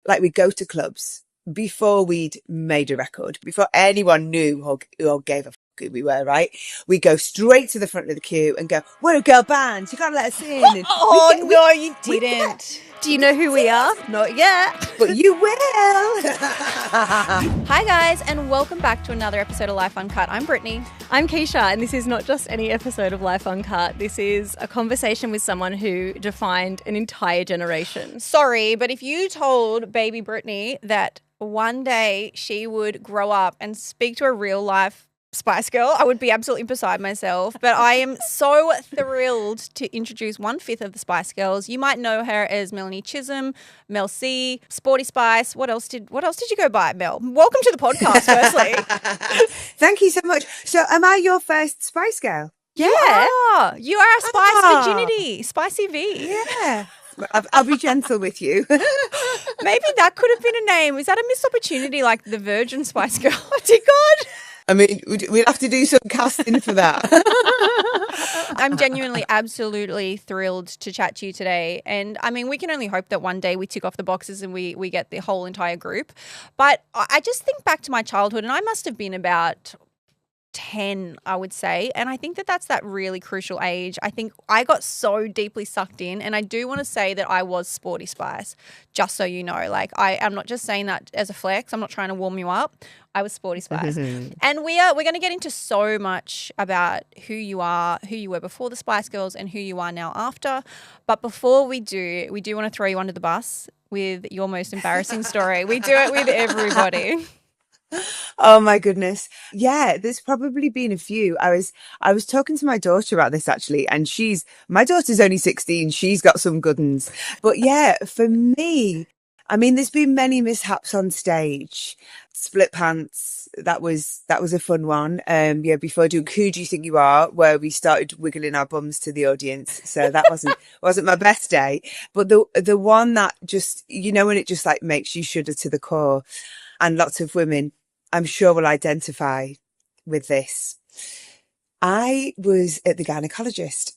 like we'd go to clubs before we'd made a record, before anyone knew or gave a fuck who we were, right? We go straight to the front of the queue and go, we're a girl band, you gotta let us in. And no, you didn't. Do you know who we are? Not yet. But you will. Hi guys, and welcome back to another episode of Life Uncut. I'm Brittany. I'm Keisha, and this is not just any episode of Life Uncut. This is a conversation with someone who defined an entire generation. Sorry, but if you told baby Brittany that one day she would grow up and speak to a real life Spice Girl, I would be absolutely beside myself. But I am so thrilled to introduce 1/5 of the Spice Girls. You might know her as Melanie Mel C, Sporty Spice. What else did you go by, Mel? Welcome to the podcast, firstly. Thank you so much. So am I your first Spice Girl? Yeah. You are a Spice virginity. Spicy V. Yeah. I'll be gentle with you. Maybe that could have been a name. Is that a missed opportunity, like the Virgin Spice Girl? Oh, dear God. I mean, we'd have to do some casting for that. I'm genuinely absolutely thrilled to chat to you today. And I mean, we can only hope that one day we tick off the boxes and we get the whole entire group. But I just think back to my childhood, and I must have been about 10, I would say. And I think that that's that really crucial age. I think I got so deeply sucked in, and I do want to say that I was Sporty Spice, just so you know. Like, I'm not just saying that as a flex. I'm not trying to warm you up. I was Sporty Spice. And we're going to get into so much about who you are, who you were before the Spice Girls, and who you are now after. But before we do want to throw you under the bus with your most embarrassing story. We do it with everybody. Oh my goodness. Yeah, there's probably been a few. I was talking to my daughter about this actually, and my daughter's only 16. She's got some good ones. But yeah, for me, I mean, there's been many mishaps on stage. Split pants, that was a fun one. Yeah, before doing Who Do You Think You Are, where we started wiggling our bums to the audience. So that wasn't my best day. But the one that just, you know, when it just like makes you shudder to the core, and lots of women, I'm sure, will identify with this. I was at the gynecologist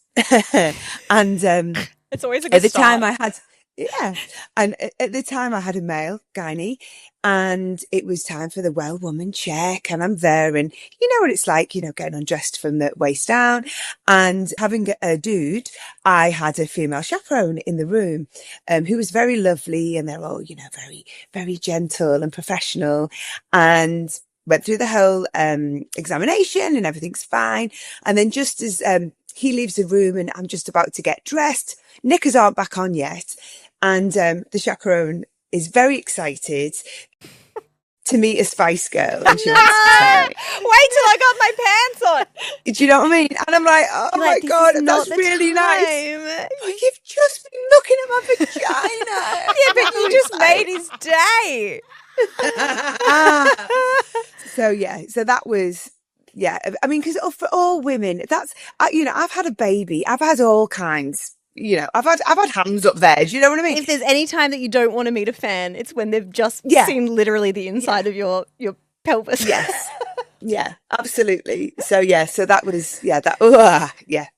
and it's always a good at the start. time I had, yeah. And at the time I had a male gynae, and it was time for the well woman check, and I'm there, and you know what it's like, you know, getting undressed from the waist down, and having a dude, I had a female chaperone in the room, who was very lovely, and they're all, you know, very, very gentle and professional, and went through the whole, examination, and everything's fine. And then just as, he leaves the room and I'm just about to get dressed, knickers aren't back on yet. And the chaperone is very excited to meet a Spice Girl. And she wants to tell me. Wait till I got my pants on. Do you know what I mean? And I'm like, oh my God, that's really nice. You've just been looking at my vagina. Yeah, but you just made his day. So that was, yeah. I mean, because for all women, that's, you know, I've had a baby. I've had all kinds. You know, I've had hands up there. Do you know what I mean? If there's any time that you don't want to meet a fan, it's when they've just seen literally the inside of your pelvis. Yes. Yeah, absolutely. So that was,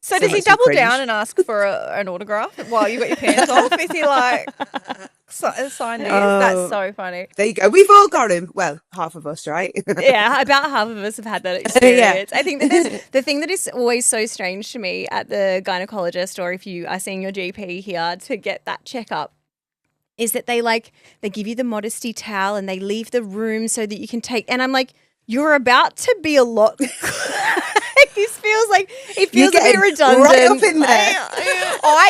So does he double down and ask for an autograph while you got your pants off? Is he like, sign this? That's so funny. There you go. We've all got him. Well, half of us, right? Yeah, about half of us have had that experience. Yeah. I think that the thing that is always so strange to me at the gynecologist, or if you are seeing your GP here to get that checkup, is that they give you the modesty towel and they leave the room so that you can take, and I'm like, you're about to be a lot. This feels like it feels a bit redundant. Right up in there.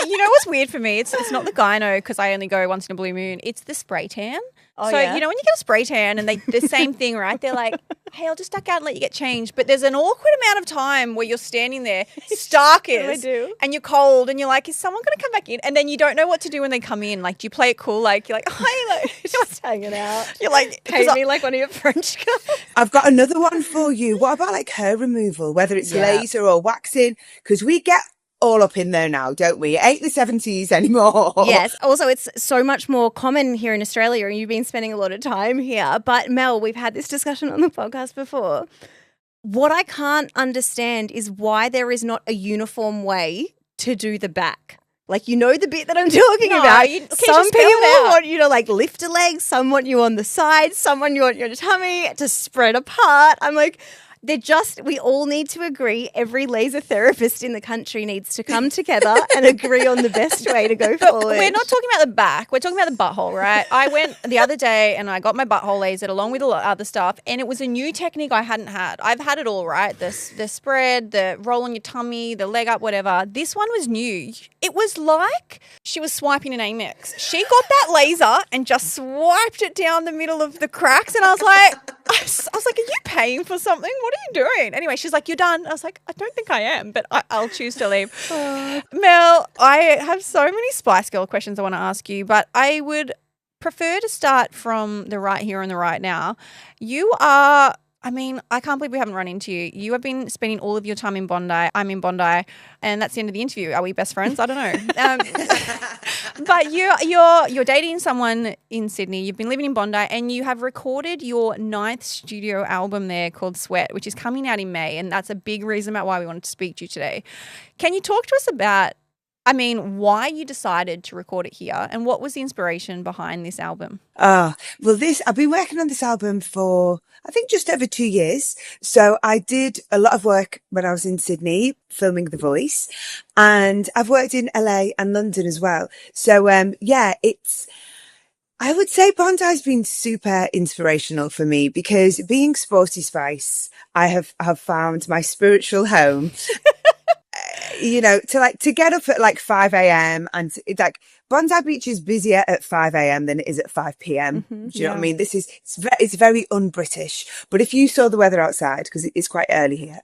You know what's weird for me? It's not the gyno, because I only go once in a blue moon. It's the spray tan. Oh, so yeah? you know when you get a spray tan and the same thing, right? They're like, hey, I'll just duck out and let you get changed. But there's an awkward amount of time where you're standing there, stark as, and you're cold, and you're like, is someone going to come back in? And then you don't know what to do when they come in. Like, do you play it cool? Like, you're like, hi, like, just hanging out. You're like, pay me like one of your French girls. I've got another one for you. What about like hair removal, whether it's laser or waxing? Because we get all up in there now, don't we? It ain't the 70s anymore. Yes. Also, it's so much more common here in Australia, and you've been spending a lot of time here. But Mel, we've had this discussion on the podcast before. What I can't understand is why there is not a uniform way to do the back. Like, you know the bit that I'm talking about. Some people want you to like lift a leg, some want you on the side, some want you on your tummy to spread apart. I'm like, we all need to agree. Every laser therapist in the country needs to come together and agree on the best way to go forward. We're not talking about the back. We're talking about the butthole, right? I went the other day and I got my butthole lasered along with a lot of other stuff, and it was a new technique I hadn't had. I've had it all, right? The spread, the roll on your tummy, the leg up, whatever. This one was new. It was like she was swiping an Amex. She got that laser and just swiped it down the middle of the cracks, and I was like, are you paying for something? What are you doing? Anyway, she's like, you're done. I was like, I don't think I am, but I'll choose to leave. Mel, I have so many Spice Girl questions I want to ask you, but I would prefer to start from the right here and the right now. You are, I can't believe we haven't run into you. You have been spending all of your time in Bondi. I'm in Bondi, and that's the end of the interview. Are we best friends? I don't know. But you're dating someone in Sydney. You've been living in Bondi, and you have recorded your 9th studio album there called Sweat, which is coming out in May, and that's a big reason about why we wanted to speak to you today. Can you talk to us about, why you decided to record it here, and what was the inspiration behind this album? I've been working on this album for, I think, just over 2 years. So I did a lot of work when I was in Sydney filming The Voice, and I've worked in LA and London as well. So, I would say Bondi's been super inspirational for me, because being Sporty Spice, I have found my spiritual home. To get up at like 5 a.m. and it's like Bondi Beach is busier at 5 a.m. than it is at 5 p.m. Mm-hmm, Do you know what I mean? It's very un-British. But if you saw the weather outside, because it's quite early here,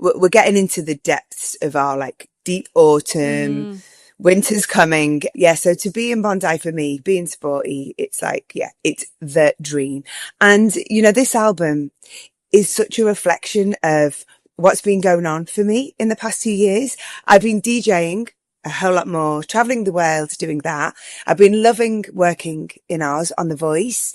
we're getting into the depths of our like deep autumn. Winter's coming. Yeah. So to be in Bondi for me, being sporty, it's like, it's the dream. And, this album is such a reflection of what's been going on for me in the past 2 years. I've been DJing a whole lot more, traveling the world doing that. I've been loving working in Oz on The Voice.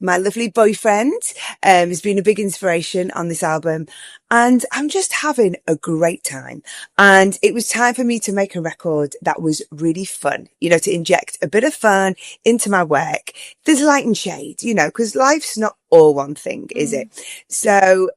My lovely boyfriend has been a big inspiration on this album, and I'm just having a great time. And it was time for me to make a record that was really fun, to inject a bit of fun into my work. There's light and shade, because life's not all one thing, is it? So,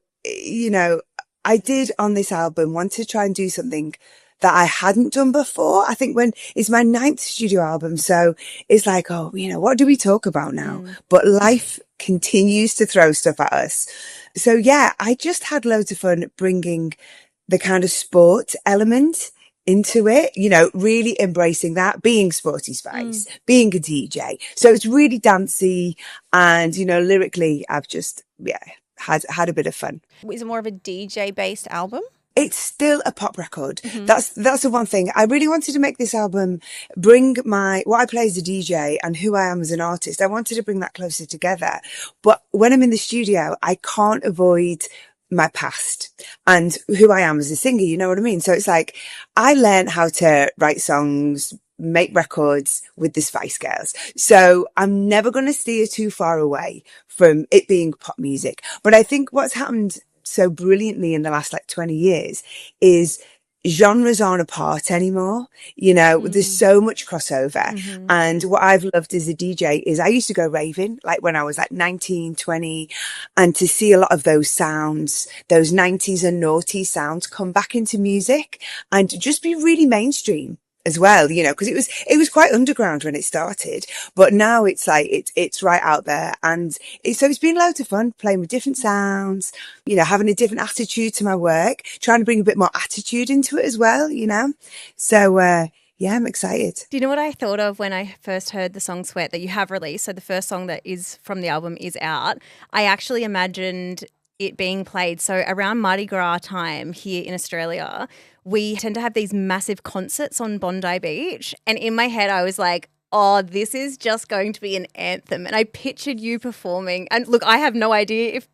I did on this album want to try and do something that I hadn't done before. I think when it's my 9th studio album. So it's like, what do we talk about now? But life continues to throw stuff at us. So I just had loads of fun bringing the kind of sport element into it, really embracing that, being Sporty Spice, being a DJ. So it's really dancey, and, lyrically, I've just, had a bit of fun. Is it more of a DJ based album? It's still a pop record. That's the one thing. I really wanted to make this album bring what I play as a DJ and who I am as an artist. I wanted to bring that closer together. But when I'm in the studio, I can't avoid my past and who I am as a singer. You know what I mean? So it's like, I learned how to write songs, make records with the Spice Girls. So I'm never going to steer too far away from it being pop music. But I think what's happened so brilliantly in the last 20 years is genres aren't apart anymore. There's so much crossover. And what I've loved as a DJ is I used to go raving when I was 19, 20, and to see a lot of those sounds, those 90s and noughties sounds come back into music and just be really mainstream as well, because it was quite underground when it started, but now it's it's right out there. And it's been loads of fun playing with different sounds, having a different attitude to my work, trying to bring a bit more attitude into it as well, So, I'm excited. Do you know what I thought of when I first heard the song Sweat that you have released? So the first song that is from the album is out. I actually imagined it being played. So around Mardi Gras time here in Australia, we tend to have these massive concerts on Bondi Beach. And in my head, I was like, oh, this is just going to be an anthem. And I pictured you performing. And look, I have no idea if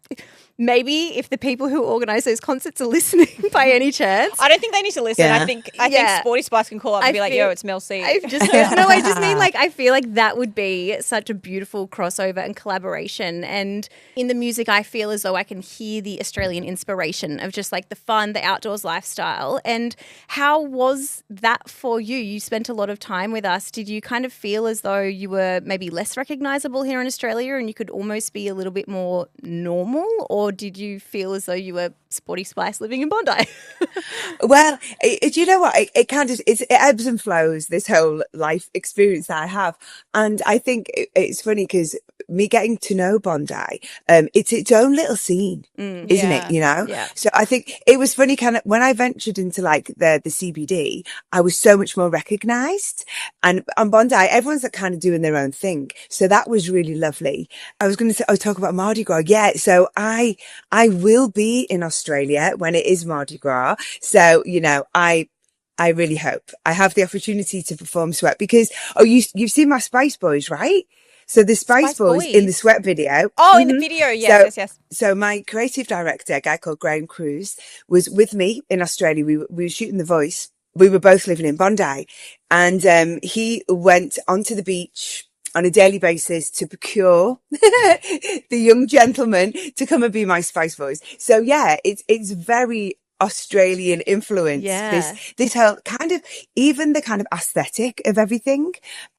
maybe if the people who organise those concerts are listening by any chance. I don't think they need to listen. Yeah. I think Sporty Spice can call up and be like, yo, it's Mel C. I just mean like I feel like that would be such a beautiful crossover and collaboration. And in the music, I feel as though I can hear the Australian inspiration of just like the fun, the outdoors lifestyle. And how was that for you? You spent a lot of time with us. Did you kind of feel as though you were maybe less recognisable here in Australia and you could almost be a little bit more normal? Or did you feel as though you were Sporty Spice living in Bondi? Well, you know what? It kind of it ebbs and flows. This whole life experience that I have, and I think it's funny because me getting to know Bondi, it's its own little scene, isn't it? You know. Yeah. So I think it was funny, kind of when I ventured into like the CBD, I was so much more recognised, and on Bondi, everyone's like kind of doing their own thing. So that was really lovely. I was going to say, talk about Mardi Gras. Yeah. So I will be in Australia when it is Mardi Gras. So, you know, I really hope I have the opportunity to perform Sweat because, you've seen my Spice Boys, right? So the Spice Boys in the Sweat video. Oh, in the video. Yes. So my creative director, a guy called Graham Cruz, was with me in Australia. We were shooting The Voice. We were both living in Bondi, and he went onto the beach on a daily basis to procure the young gentleman to come and be my Spice Boys. So yeah, it's very Australian influence. Yeah. This whole kind of, even the kind of aesthetic of everything.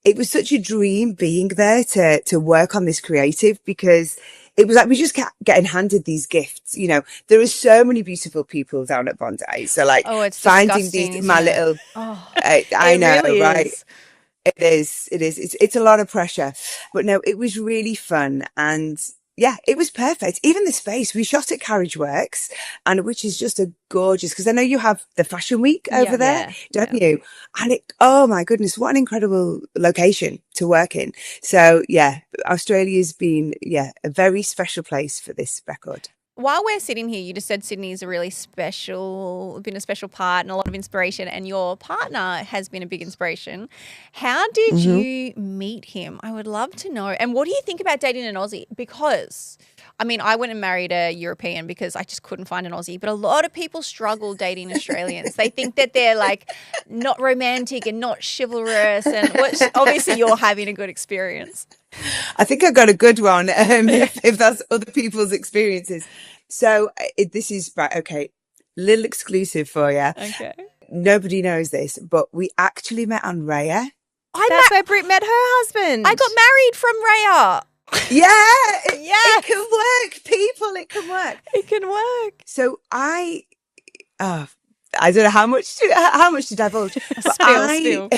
It was such a dream being there to work on this creative because it was like we just kept getting handed these gifts. You know, there are so many beautiful people down at Bondi. So like it's finding disgusting, my little, I know, really right? is. It is. It's a lot of pressure, but no, it was really fun. And yeah, it was perfect. Even the space we shot at Carriage Works, and which is just a gorgeous, because I know you have the Fashion Week over there, don't you? And oh my goodness, what an incredible location to work in. So yeah, Australia's been, a very special place for this record. While we're sitting here, you just said Sydney is a really been a special part and a lot of inspiration, and your partner has been a big inspiration. How did you meet him? I would love to know. And what do you think about dating an Aussie? Because, I mean, I went and married a European because I just couldn't find an Aussie, but a lot of people struggle dating Australians. They think that they're like not romantic and not chivalrous, and obviously you're having a good experience. I think I got a good one, if that's other people's experiences. So this is right. Okay. Little exclusive for you. Okay. Nobody knows this, but we actually met on Raya. That's where Britt met her husband. I got married from Raya. It can work, people. It can work. It can work. So I don't know how much to divulge. But Spill.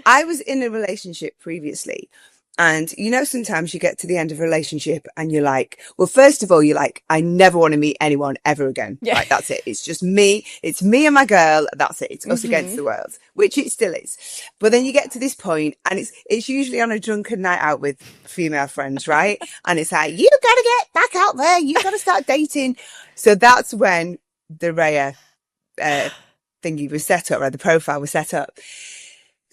I was in a relationship previously. And, you know, sometimes you get to the end of a relationship and you're like, well, first of all, you're like, I never want to meet anyone ever again. Yeah. Like, that's it. It's just me. It's me and my girl. That's it. It's us against the world, which it still is. But then you get to this point and it's usually on a drunken night out with female friends, right? And it's like, you got to get back out there. You got to start dating. So that's when the Raya thingy was set up, right? The profile was set up.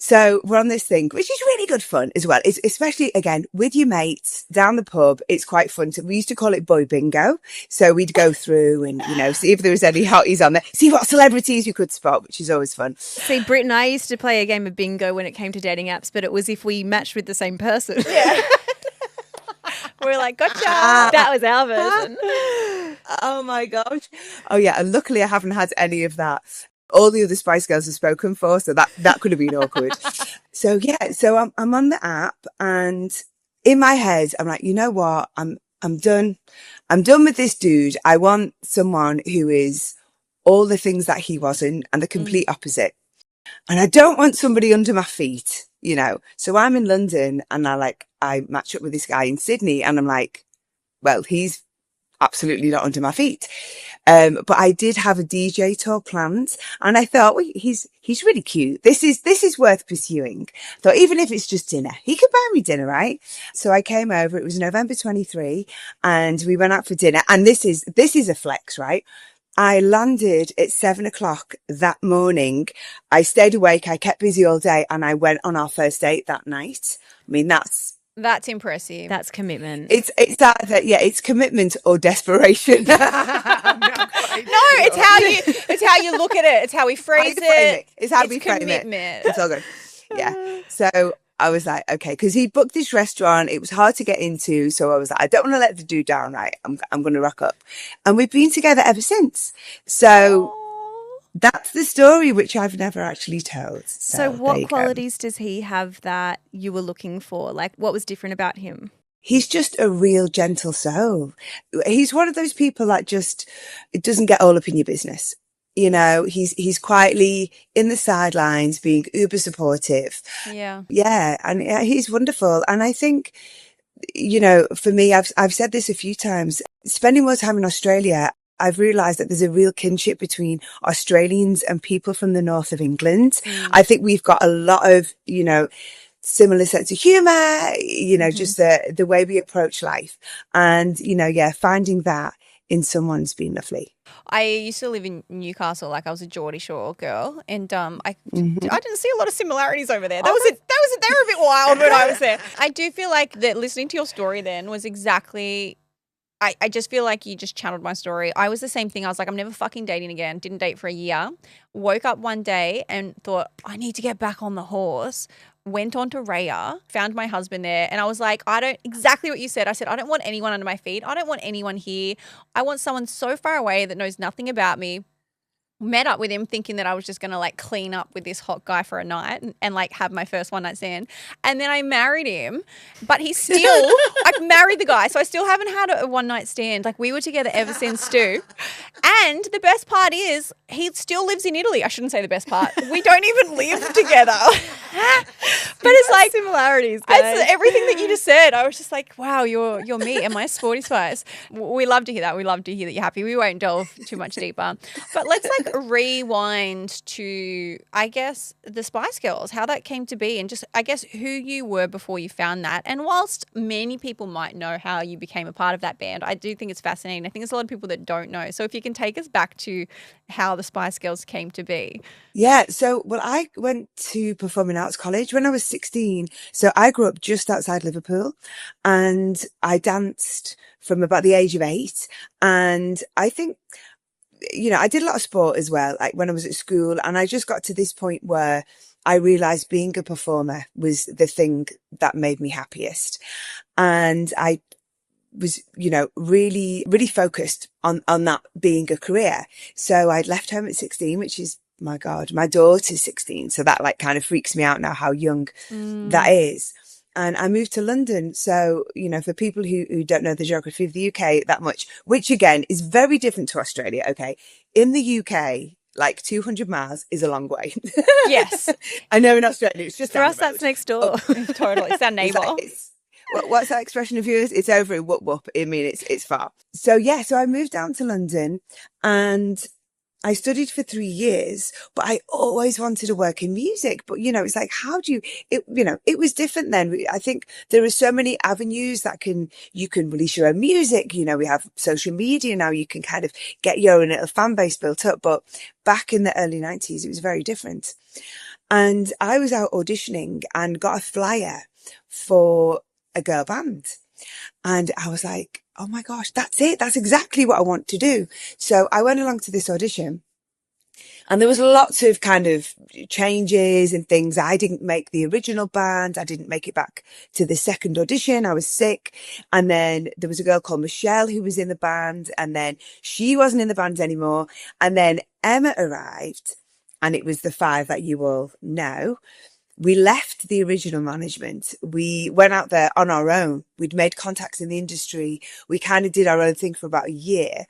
So we're on this thing, which is really good fun as well. It's especially, again, with your mates down the pub. It's quite fun. We used to call it boy bingo. So we'd go through and, you know, see if there was any hotties on there, see what celebrities we could spot, which is always fun. See, Britt and I used to play a game of bingo when it came to dating apps, but it was if we matched with the same person. Yeah. We're like, gotcha. That was our version. Oh my gosh. Oh yeah. And luckily I haven't had any of that. All the other Spice Girls have spoken for, so that could have been awkward. So I'm on the app, and in my head, I'm like, you know what? I'm done. I'm done with this dude. I want someone who is all the things that he wasn't and the complete opposite. And I don't want somebody under my feet, you know. So I'm in London, and I match up with this guy in Sydney, and I'm like, well, he's absolutely not under my feet. But I did have a DJ tour planned, and I thought, well, he's really cute. This is worth pursuing. I thought, even if it's just dinner, he could buy me dinner, right? So I came over. It was November 23, and we went out for dinner. And this is a flex, right? I landed at 7 o'clock that morning. I stayed awake. I kept busy all day and I went on our first date that night. I mean, that's impressive. That's commitment. it's either, it's commitment or desperation. No, it's how you look at it. It's how we phrase it. It's how we frame commitment. it. It's all good. Yeah. So I was like, okay, because he booked this restaurant. It was hard to get into. So I was like, I don't want to let the dude down, right? I'm going to rock up. And we've been together ever since. So that's the story, which I've never actually told. So what qualities does he have that you were looking for? Like, what was different about him? He's just a real gentle soul. He's one of those people that just doesn't get all up in your business. You know, he's quietly in the sidelines being uber supportive. Yeah. Yeah. And he's wonderful. And I think, you know, for me, I've said this a few times, spending more time in Australia, I've realized that there's a real kinship between Australians and people from the north of England. I think we've got a lot of, you know, similar sense of humor, you know, just the way we approach life. And, you know, finding that in someone's been lovely. I used to live in Newcastle, like I was a Geordie Shore girl, and I didn't see a lot of similarities over there. They were a bit wild when I was there. I do feel like that listening to your story then was exactly. I just feel like you just channeled my story. I was the same thing. I was like, I'm never fucking dating again. Didn't date for a year. Woke up one day and thought, I need to get back on the horse. Went on to Raya, found my husband there, and I was like, exactly what you said. I said, I don't want anyone under my feet. I don't want anyone here. I want someone so far away that knows nothing about me. Met up with him thinking that I was just going to like clean up with this hot guy for a night and like have my first one night stand. And then I married him, but he still, I married the guy. So I still haven't had a one night stand. Like we were together ever since Stu. And the best part is he still lives in Italy. I shouldn't say the best part. We don't even live together. But it's like similarities, guys. It's everything that you just said. I was just like, wow, you're me and my Sporty Spice. We love to hear that. We love to hear that you're happy. We won't delve too much deeper. But let's like rewind to, I guess, the Spice Girls, how that came to be, and just, I guess, who you were before you found that. And whilst many people might know how you became a part of that band, I do think it's fascinating. I think there's a lot of people that don't know. So if you can take us back to how the Spice Girls came to be. Yeah. So, well, I went to performing arts college when I was 16. So I grew up just outside Liverpool and I danced from about the age of 8. And I think, you know, I did a lot of sport as well, like when I was at school. And I just got to this point where I realized being a performer was the thing that made me happiest. And I was, you know, really, really focused on that being a career. So I'd left home at 16, which is, my God, my daughter's 16. So that like kind of freaks me out now how young that is. And I moved to London. So, you know, for people who don't know the geography of the UK that much, which again is very different to Australia. Okay. In the UK, like 200 miles is a long way. Yes. I know in Australia, it's just for us, that's next door. Totally. It's our neighbour. What's that expression of yours? It's over in whoop whoop. I mean, it's far. So yeah, so I moved down to London and I studied for 3 years, but I always wanted to work in music. But, you know, it's like, it was different then. I think there are so many avenues that you can release your own music. You know, we have social media now. You can kind of get your own little fan base built up. But back in the early 90s, it was very different. And I was out auditioning and got a flyer for a girl band. And I was like, oh my gosh, that's it. That's exactly what I want to do. So I went along to this audition and there was lots of kind of changes and things. I didn't make the original band. I didn't make it back to the second audition. I was sick. And then there was a girl called Michelle who was in the band and then she wasn't in the band anymore. And then Emma arrived and it was the 5 that you all know. We left the original management. We went out there on our own. We'd made contacts in the industry. We kind of did our own thing for about a year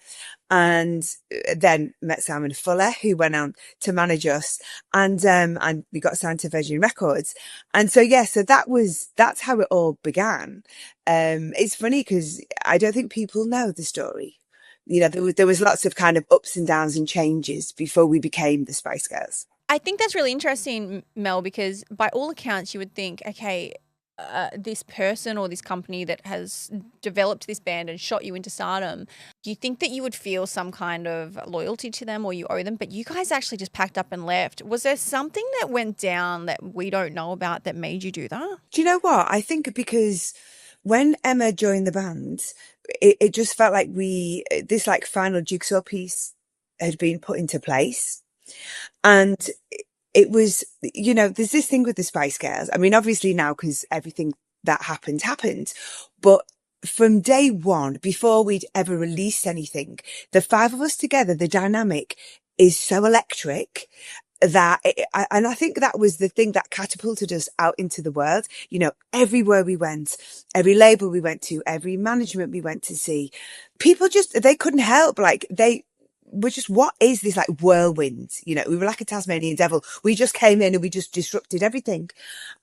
and then met Simon Fuller, who went on to manage us. And we got signed to Virgin Records. And so, yeah, so that's how it all began. It's funny because I don't think people know the story. You know, there was lots of kind of ups and downs and changes before we became the Spice Girls. I think that's really interesting, Mel, because by all accounts, you would think, okay, this person or this company that has developed this band and shot you into stardom, do you think that you would feel some kind of loyalty to them or you owe them? But you guys actually just packed up and left. Was there something that went down that we don't know about that made you do that? Do you know what? I think because when Emma joined the band, it just felt like this like final jigsaw piece had been put into place. And it was, there's this thing with the Spice Girls. I mean, obviously now, because everything that happened. But from day one, before we'd ever released anything, the five of us together, the dynamic is so electric that, and I think that was the thing that catapulted us out into the world. Everywhere we went, every label we went to, every management we went to see, people they couldn't help. Like we're just, what is this like whirlwind? We were like a Tasmanian devil. We just came in and we just disrupted everything.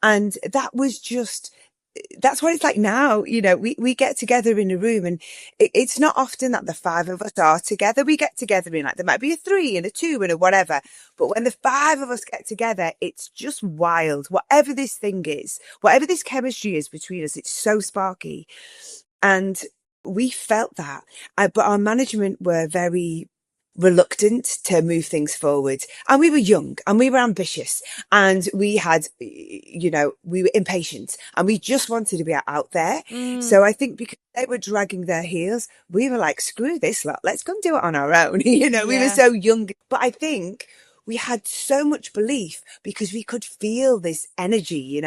And that's what it's like now. We get together in a room and it's not often that the five of us are together. We get together in like, there might be a 3 and a 2 and a whatever. But when the five of us get together, it's just wild. Whatever this thing is, whatever this chemistry is between us, it's so sparky. And we felt that. But our management were very reluctant to move things forward, and we were young and we were ambitious and we had, we were impatient and we just wanted to be out there. So I think because they were dragging their heels, we were like, screw this lot, let's go and do it on our own. We were so young, but I think we had so much belief because we could feel this energy,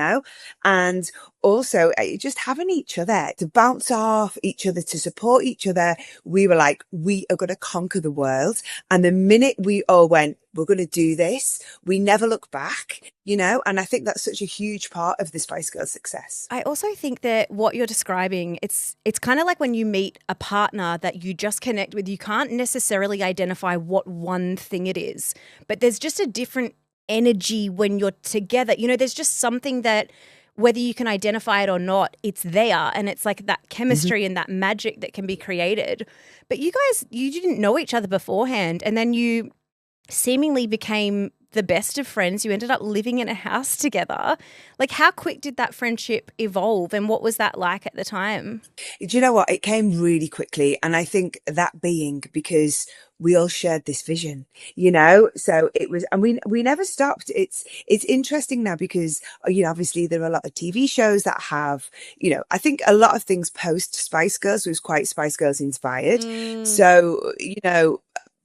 and also just having each other to bounce off each other, to support each other. We were like, we are going to conquer the world. And the minute we all went, we're going to do this, we never look back, and I think that's such a huge part of the Spice Girls' success. I also think that what you're describing, it's kind of like when you meet a partner that you just connect with, you can't necessarily identify what one thing it is, but there's just a different energy when you're together. There's just something that, whether you can identify it or not, it's there, and it's like that chemistry and that magic that can be created. But you guys, you didn't know each other beforehand, and then you seemingly became the best of friends. You ended up living in a house together. Like, how quick did that friendship evolve, and what was that like at the time? Do you know what? It came really quickly, and I think that being because we all shared this vision, so it was, and we never stopped. It's interesting now because, obviously there are a lot of TV shows that have, I think a lot of things post Spice Girls was quite Spice Girls inspired. So,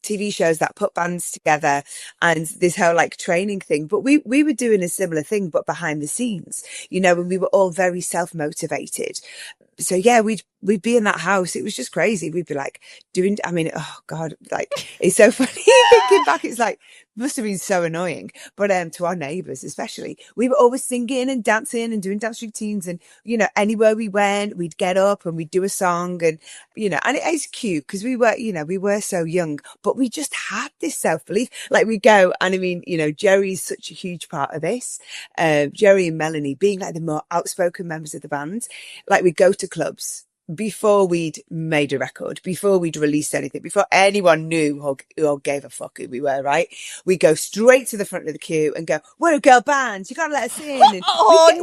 TV shows that put bands together and this whole like training thing. But we were doing a similar thing, but behind the scenes, and we were all very self-motivated. So yeah, we'd be in that house. It was just crazy. We'd be like oh God, like it's so funny thinking back. It's like, must have been so annoying. But to our neighbours especially, we were always singing and dancing and doing dance routines, and anywhere we went, we'd get up and we'd do a song, and and it's cute because we were so young, but we just had this self-belief. Like we go, and I mean, Jerry's such a huge part of this. Jerry and Melanie being like the more outspoken members of the band, like we go to clubs before we'd made a record, before we'd released anything, before anyone knew or gave a fuck who we were, right? We go straight to the front of the queue and go, we're a girl band, you gotta let us in. And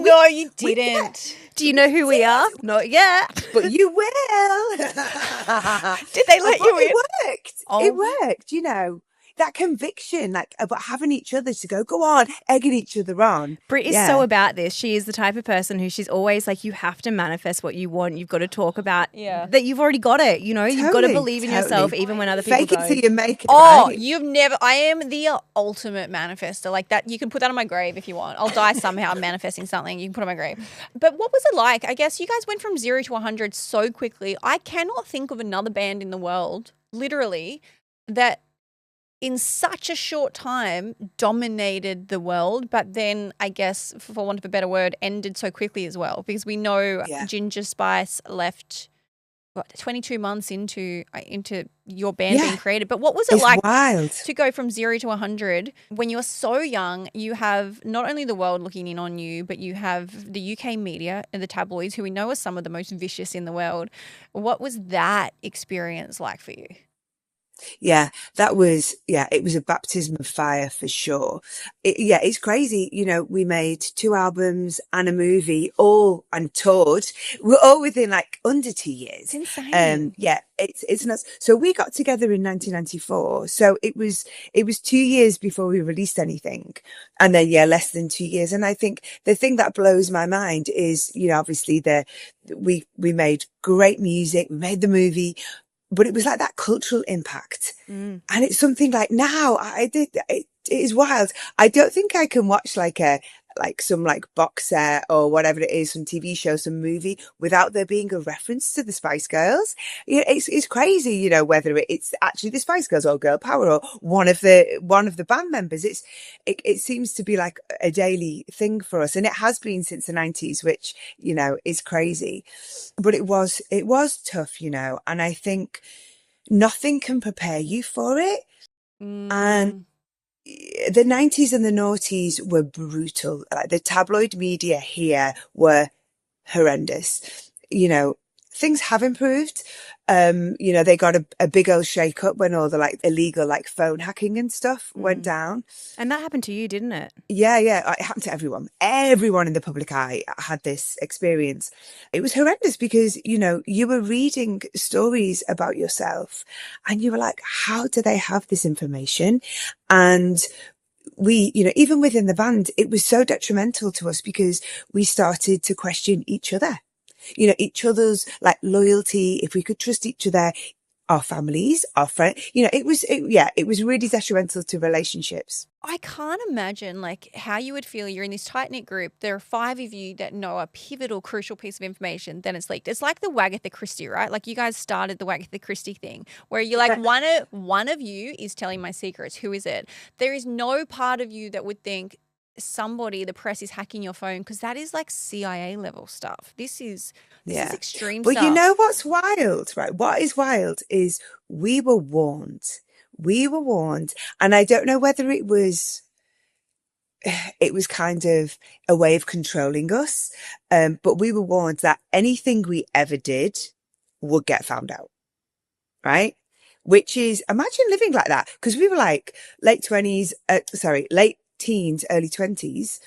no, you didn't. Do you know who we are? Not yet. But you will. Did they let you in? It worked, that conviction, like about having each other to go on, egging each other on. Brit is so about this. She is the type of person who she's always like, you have to manifest what you want. You've got to talk about that you've already got it. You've got to believe in yourself even when other people fake don't. Fake it till you make it. Oh, right? you've never. I am the ultimate manifester. Like that, you can put that on my grave if you want. I'll die somehow manifesting something. You can put it on my grave. But what was it like? I guess you guys went from 0 to 100 so quickly. I cannot think of another band in the world, literally, that in such a short time dominated the world, but then I guess, for want of a better word, ended so quickly as well, because we know Ginger Spice left 22 months into your band being created. But what was it like to go from 0 to 100 when you're so young? You have not only the world looking in on you, but you have the UK media and the tabloids, who we know are some of the most vicious in the world. What was that experience like for you? Yeah, that was, yeah, it was a baptism of fire for sure. It's crazy. You know, we made 2 albums and a movie, all and toured. We're all within like under 2 years. It's insane. Yeah, it's nuts. So we got together in 1994. So it was 2 years before we released anything. And then, yeah, less than 2 years. And I think the thing that blows my mind is, you know, obviously we made great music. We made the movie. But it was like that cultural impact. And it's something like now it is wild. I don't think I can watch some box set or whatever it is, some TV show, some movie without there being a reference to the Spice Girls. You know, it's crazy, you know, whether it's actually the Spice Girls or Girl Power or one of the band members. It seems to be like a daily thing for us. And it has been since the 90s, which, you know, is crazy. But it was tough, you know, and I think nothing can prepare you for it. And the 90s and the noughties were brutal. Like the tabloid media here were horrendous. You know, things have improved. You know, they got a big old shake up when all the like illegal like phone hacking and stuff went down. And that happened to you, didn't it? Yeah. It happened to everyone. Everyone in the public eye had this experience. It was horrendous because, you know, you were reading stories about yourself and you were like, how do they have this information? And we, you know, even within the band, it was so detrimental to us because we started to question each other. You know, each other's like loyalty, if we could trust each other, our families, our friends, you know, it was really detrimental to relationships. I can't imagine like how you would feel. You're in this tight knit group. There are 5 of you that know a pivotal, crucial piece of information. Then it's leaked. It's like the Wagatha Christie, right? Like you guys started the Wagatha Christie thing, where you're like one of you is telling my secrets. Who is it? There is no part of you that would think the press is hacking your phone, because that is like CIA level stuff. This is extreme stuff. Well, you know what's wild, right? What is wild is we were warned. And I don't know whether it was kind of a way of controlling us. But we were warned that anything we ever did would get found out. Right? Which is, imagine living like that. Because we were like late teens, early 20s.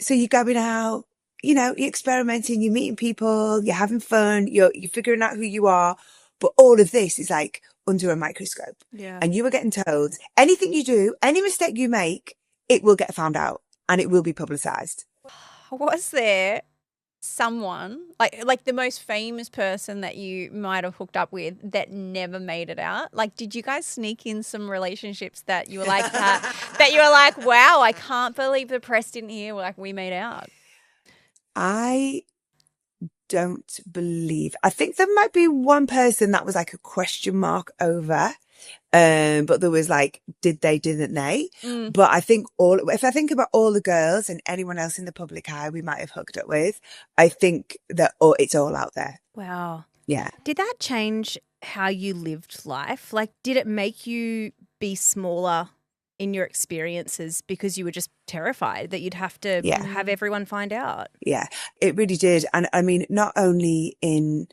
So you're going out, you know, you're experimenting, you're meeting people, you're having fun, you're figuring out who you are. But all of this is like under a microscope. Yeah. And you were getting told anything you do, any mistake you make, it will get found out and it will be publicized. Was there someone like the most famous person that you might have hooked up with that never made it out? Like, did you guys sneak in some relationships that you were like wow, I can't believe the press didn't hear, like, we made out? I don't believe. I think there might be one person that was like a question mark over. But there was like, did they, didn't they? But I think if I think about all the girls and anyone else in the public eye we might have hooked up with, I think that it's all out there. Wow. Yeah. Did that change how you lived life? Like, did it make you be smaller in your experiences because you were just terrified that you'd have to have everyone find out? Yeah, it really did. And I mean, not only in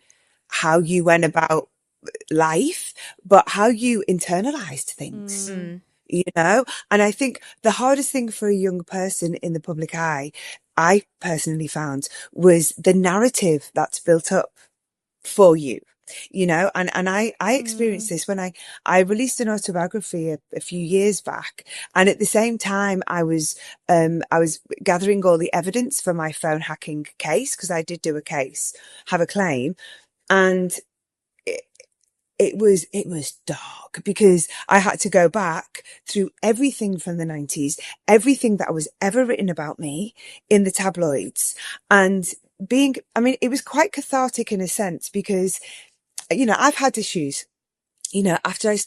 how you went about life, but how you internalized things, you know? And I think the hardest thing for a young person in the public eye, I personally found, was the narrative that's built up for you. You know, and I experienced this when I released an autobiography a few years back. And at the same time, I was gathering all the evidence for my phone hacking case, because I did do have a claim. And it was dark because I had to go back through everything from the 90s, everything that was ever written about me in the tabloids. And it was quite cathartic in a sense because, you know, I've had issues, you know, after I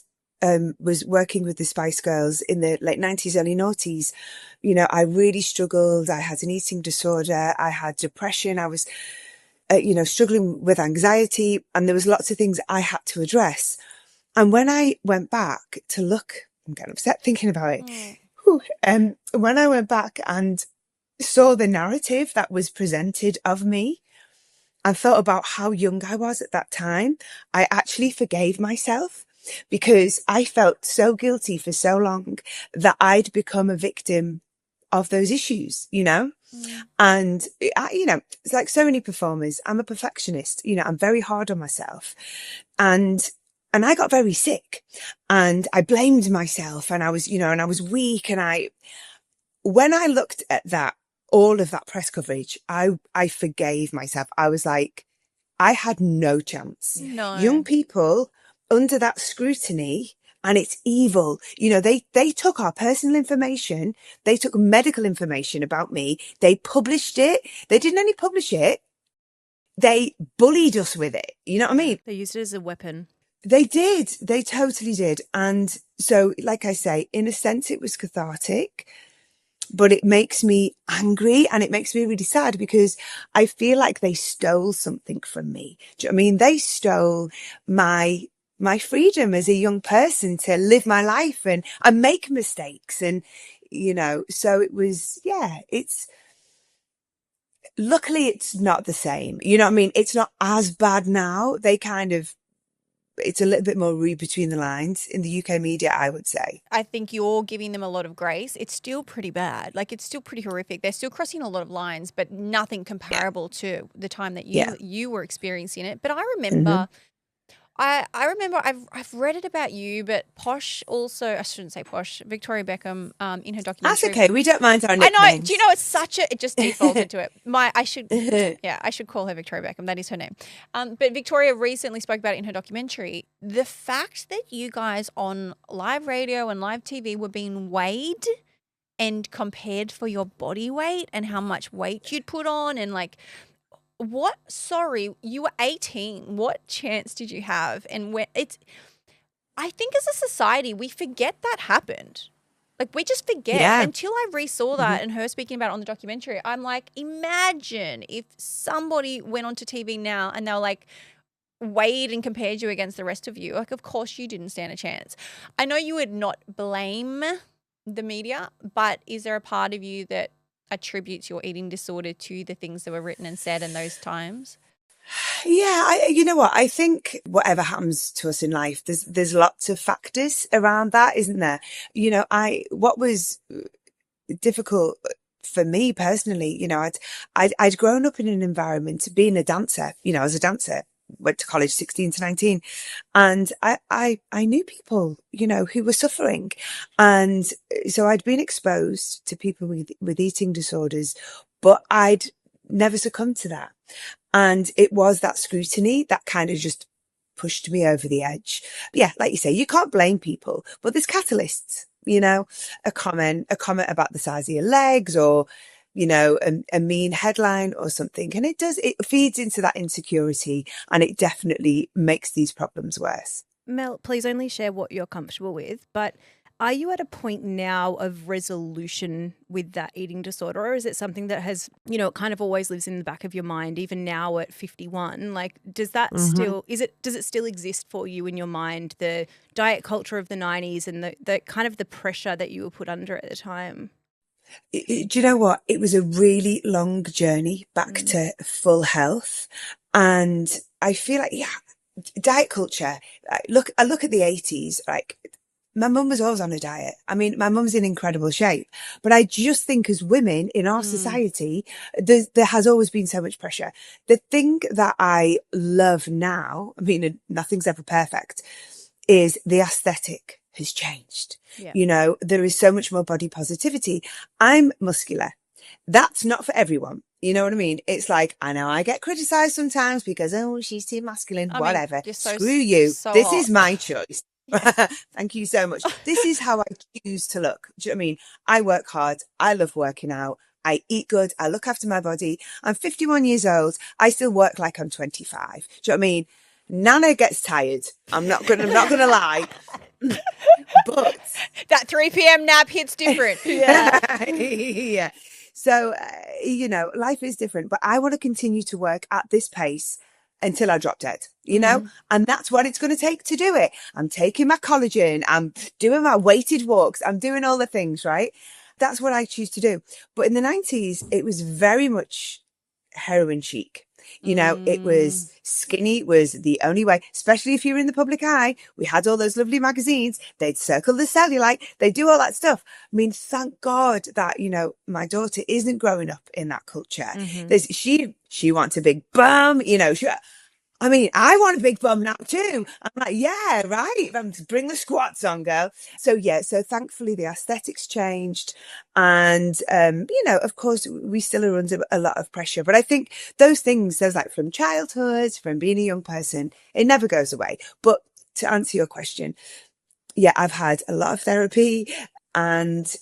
was working with the Spice Girls in the late 90s, early noughties, you know, I really struggled. I had an eating disorder. I had depression. I was, struggling with anxiety, and there was lots of things I had to address. And when I went back to look, I'm getting upset thinking about it. When I went back and saw the narrative that was presented of me, and thought about how young I was at that time, I actually forgave myself, because I felt so guilty for so long that I'd become a victim of those issues, you know? And, it's like so many performers. I'm a perfectionist, I'm very hard on myself. And I got very sick and I blamed myself and I was, and I was weak. And when I looked at all of that press coverage, I forgave myself. I was like, I had no chance. No. Young people under that scrutiny, and it's evil. They took our personal information. They took medical information about me. They published it. They didn't only publish it. They bullied us with it. You know what I mean? They used it as a weapon. They did. They totally did. And so, like I say, in a sense, it was cathartic, but it makes me angry and it makes me really sad because I feel like they stole something from me. Do you know what I mean? They stole my freedom as a young person to live my life and make mistakes. And, so it was, luckily it's not the same. You know what I mean? It's not as bad now. It's a little bit more read between the lines in the UK media, I would say. I think you're giving them a lot of grace. It's still pretty bad. Like, it's still pretty horrific. They're still crossing a lot of lines, but nothing comparable to the time that you were experiencing it. But I remember, I remember I've read it about you, but Posh also, I shouldn't say Posh, Victoria Beckham in her documentary. That's okay. We don't mind our nicknames. I know. Do you know it's it just defaulted to it. I should call her Victoria Beckham. That is her name. But Victoria recently spoke about it in her documentary. The fact that you guys on live radio and live TV were being weighed and compared for your body weight and how much weight you'd put on and like, you were 18. What chance did you have? And I think as a society, we forget that happened. Like, we just forget until I resaw that and her speaking about it on the documentary. I'm like, imagine if somebody went onto TV now and they were like, weighed and compared you against the rest of you. Like, of course you didn't stand a chance. I know you would not blame the media, but is there a part of you that attributes your eating disorder to the things that were written and said in those times? Yeah, you know what? I think whatever happens to us in life, there's lots of factors around that, isn't there? What was difficult for me personally, I'd grown up in an environment being a dancer, as a dancer. Went to college 16 to 19 and I knew people, who were suffering. And so I'd been exposed to people with eating disorders, but I'd never succumbed to that. And it was that scrutiny that kind of just pushed me over the edge. Yeah, like you say, you can't blame people, but there's catalysts, a comment about the size of your legs or a mean headline or something. And it feeds into that insecurity and it definitely makes these problems worse. Mel, please only share what you're comfortable with, but are you at a point now of resolution with that eating disorder, or is it something that has, it kind of always lives in the back of your mind, even now at 51? Like, does that does it still exist for you in your mind, the diet culture of the 90s and the kind of the pressure that you were put under at the time? Do you know what? It was a really long journey back to full health. And I feel like, diet culture, I look at the 80s, like my mum was always on a diet. I mean, my mum's in incredible shape, but I just think as women in our society, there has always been so much pressure. The thing that I love now, I mean, nothing's ever perfect, is the aesthetic has changed. Yeah. There is so much more body positivity. I'm muscular. That's not for everyone. You know what I mean? It's like, I know I get criticized sometimes because, she's too masculine, whatever. Screw you. This is my choice. Thank you so much. This is how I choose to look. Do you know what I mean? I work hard. I love working out. I eat good. I look after my body. I'm 51 years old. I still work like I'm 25. Do you know what I mean? Nana gets tired. I'm not gonna lie. But that 3 p.m. nap hits different. Yeah. So, life is different, but I want to continue to work at this pace until I drop dead, and that's what it's going to take to do it. I'm taking my collagen. I'm doing my weighted walks. I'm doing all the things, right? That's what I choose to do. But in the 90s, it was very much heroin chic. You know, it was skinny was the only way, especially if you were in the public eye. We had all those lovely magazines. They'd circle the cellulite. They do all that stuff. I mean, thank God that, you know, my daughter isn't growing up in that culture. She wants a big bum, you know, I mean, I want a big bum now too. I'm like, yeah, right. Bring the squats on, girl. So yeah, so thankfully the aesthetics changed. And, you know, of course we still are under a lot of pressure, but I think those things, there's like from childhood, from being a young person, it never goes away. But to answer your question, yeah, I've had a lot of therapy and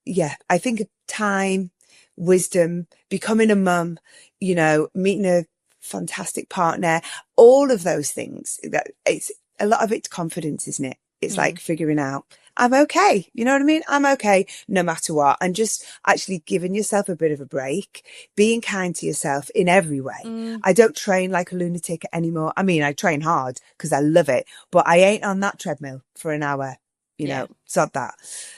yeah, I think time, wisdom, becoming a mum, you know, meeting a fantastic partner, all of those things, that it's a lot of it's confidence, isn't it? It's like figuring out I'm okay, you know what I mean? I'm okay no matter what, and just actually giving yourself a bit of a break, being kind to yourself in every way. I don't train like a lunatic anymore. I mean, I train hard because I love it, but I ain't on that treadmill for an hour, you know, sod that.